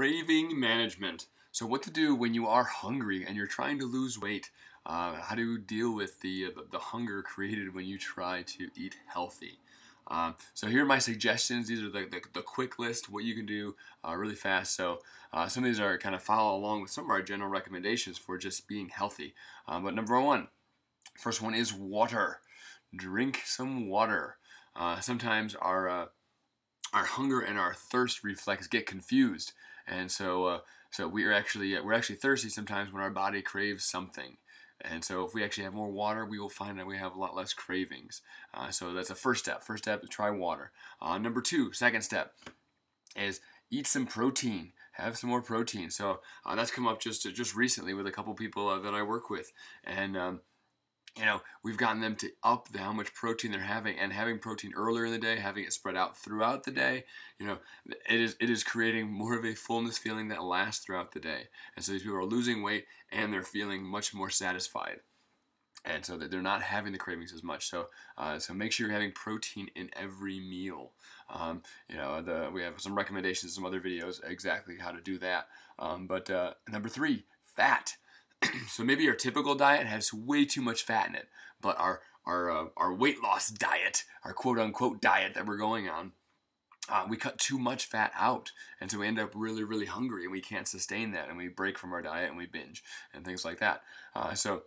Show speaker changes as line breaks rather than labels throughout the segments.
Craving management. So what to do when you are hungry and you're trying to lose weight. How to deal with the hunger created when you try to eat healthy. So here are my suggestions. These are the quick list, what you can do really fast. So some of these are kind of follow along with some of our general recommendations for just being healthy. But number one, first one is water. Drink some water. Sometimes our hunger and our thirst reflex get confused, and so we're actually thirsty sometimes when our body craves something. And so if we actually have more water, we will find that we have a lot less cravings. So that's the first step. First step is try water. Number two, second step, is eat some protein. Have some more protein. So that's come up just recently with a couple people that I work with, and we've gotten them to up how much protein they're having, and having protein earlier in the day, having it spread out throughout the day. It is creating more of a fullness feeling that lasts throughout the day. And so these people are losing weight and they're feeling much more satisfied. And so that they're not having the cravings as much. So make sure you're having protein in every meal. We have some recommendations, some other videos, exactly how to do that. But number three, fat. So maybe our typical diet has way too much fat in it, but our weight loss diet, our quote unquote diet that we're going on, we cut too much fat out, and so we end up really, really hungry, and we can't sustain that, and we break from our diet and we binge and things like that. So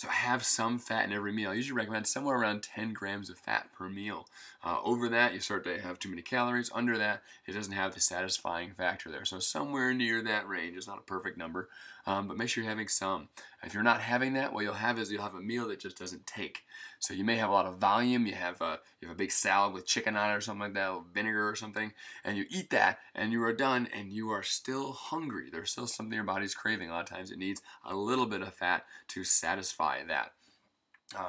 have some fat in every meal. I usually recommend somewhere around 10 grams of fat per meal. Over that, you start to have too many calories. Under that, it doesn't have the satisfying factor there. So somewhere near that range. It's not a perfect number, but make sure you're having some. If you're not having that, what you'll have a meal that just doesn't take. So you may have a lot of volume. You have a big salad with chicken on it or something like that, or vinegar or something, and you eat that, and you are done, and you are still hungry. There's still something your body's craving. A lot of times it needs a little bit of fat to satisfy that.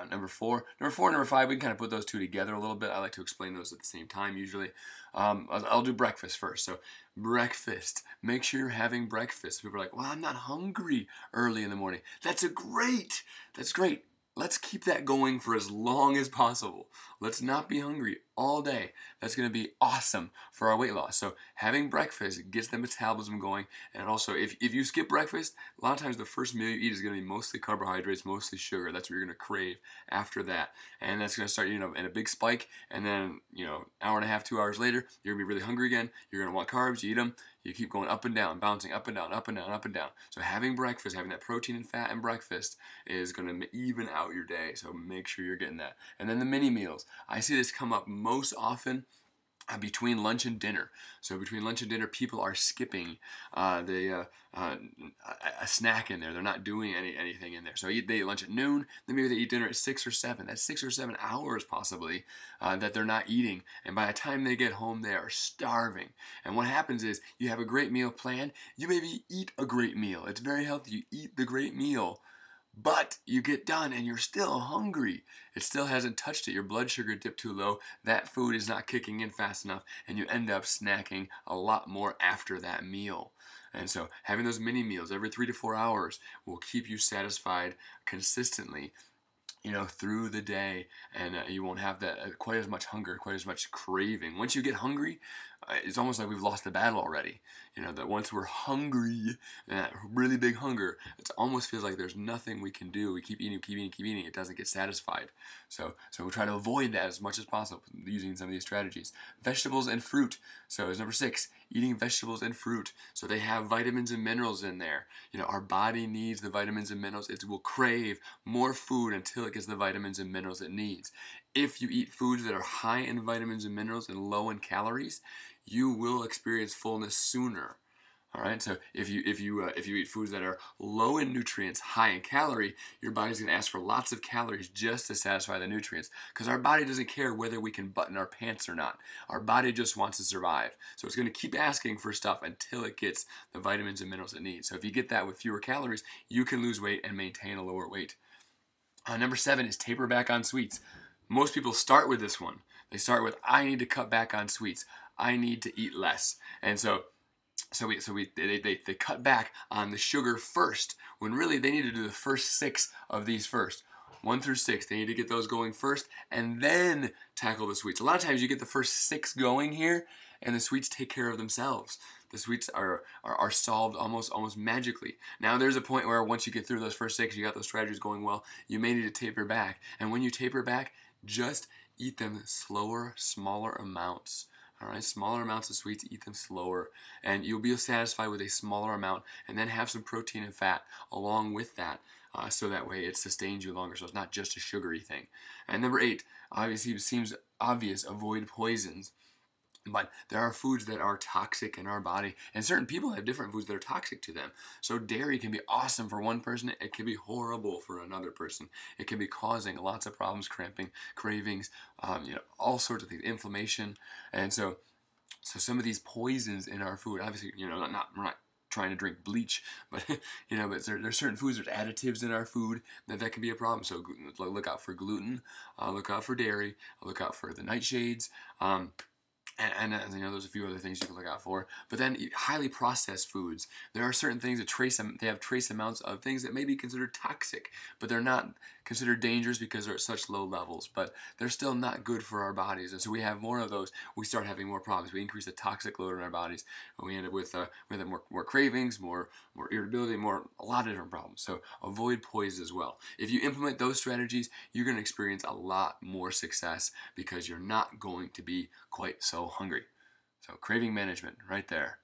Number four, number five, we can kind of put those two together a little bit. I like to explain those at the same time usually. I'll do breakfast first. So breakfast, make sure you're having breakfast. People are like, well, I'm not hungry early in the morning. That's great. Let's keep that going for as long as possible. Let's not be hungry all day. That's going to be awesome for our weight loss. So having breakfast gets the metabolism going. And also, if you skip breakfast, a lot of times the first meal you eat is going to be mostly carbohydrates, mostly sugar. That's what you're going to crave after that. And that's going to start in a big spike. And then, hour and a half, 2 hours later, you're going to be really hungry again. You're going to want carbs. You eat them. You keep going up and down, bouncing up and down, up and down, up and down. So having breakfast, having that protein and fat in breakfast is going to even out your day. So make sure you're getting that. And then the mini meals. I see this come up most often between lunch and dinner. So between lunch and dinner, people are skipping a snack in there. They're not doing anything in there. So they eat lunch at noon, then maybe they eat dinner at 6 or 7. That's 6 or 7 hours possibly that they're not eating. And by the time they get home, they are starving. And what happens is you have a great meal planned. You maybe eat a great meal. It's very healthy. You eat the great meal. But you get done and you're still hungry. It still hasn't touched it. Your blood sugar dipped too low. That food is not kicking in fast enough, and you end up snacking a lot more after that meal. And so having those mini meals every 3 to 4 hours will keep you satisfied consistently, through the day, and you won't have that quite as much hunger, quite as much craving. Once you get hungry, it's almost like we've lost the battle already. That once we're hungry, that really big hunger, it almost feels like there's nothing we can do. We keep eating, keep eating, keep eating. It doesn't get satisfied. So we try to avoid that as much as possible using some of these strategies. Vegetables and fruit. So it's number 6, eating vegetables and fruit. So they have vitamins and minerals in there. Our body needs the vitamins and minerals. It will crave more food until it gets the vitamins and minerals it needs. If you eat foods that are high in vitamins and minerals and low in calories, you will experience fullness sooner. All right. So if you eat foods that are low in nutrients, high in calorie, your body's going to ask for lots of calories just to satisfy the nutrients, because our body doesn't care whether we can button our pants or not. Our body just wants to survive. So it's going to keep asking for stuff until it gets the vitamins and minerals it needs. So if you get that with fewer calories, you can lose weight and maintain a lower weight. Number 7 is taper back on sweets. Most people start with this one. They start with, I need to cut back on sweets. I need to eat less. And so they cut back on the sugar first, when really they need to do the first 6 of these first. 1 through 6, they need to get those going first and then tackle the sweets. A lot of times you get the first 6 going here and the sweets take care of themselves. the sweets are solved almost magically. Now there's a point where once you get through those first 6, you got those strategies going well, you may need to taper back. And when you taper back, just eat them slower, smaller amounts. All right, smaller amounts of sweets, eat them slower, and you'll be satisfied with a smaller amount, and then have some protein and fat along with that, so that way it sustains you longer, so it's not just a sugary thing. And number 8, obviously it seems obvious, avoid poisons. But there are foods that are toxic in our body, and certain people have different foods that are toxic to them. So dairy can be awesome for one person, it can be horrible for another person. It can be causing lots of problems, cramping, cravings, all sorts of things, inflammation. And so some of these poisons in our food, obviously, we're not trying to drink bleach, but but there's certain foods, there's additives in our food that can be a problem. So look out for gluten, look out for dairy, look out for the nightshades. And there's a few other things you can look out for. But then highly processed foods. There are certain things that they have trace amounts of things that may be considered toxic, but they're not considered dangerous because they're at such low levels. But they're still not good for our bodies. And so we have more of those, we start having more problems. We increase the toxic load in our bodies, and we end up with more cravings, more irritability, a lot of different problems. So avoid poison as well. If you implement those strategies, you're going to experience a lot more success because you're not going to be quite so hungry. So craving management right there.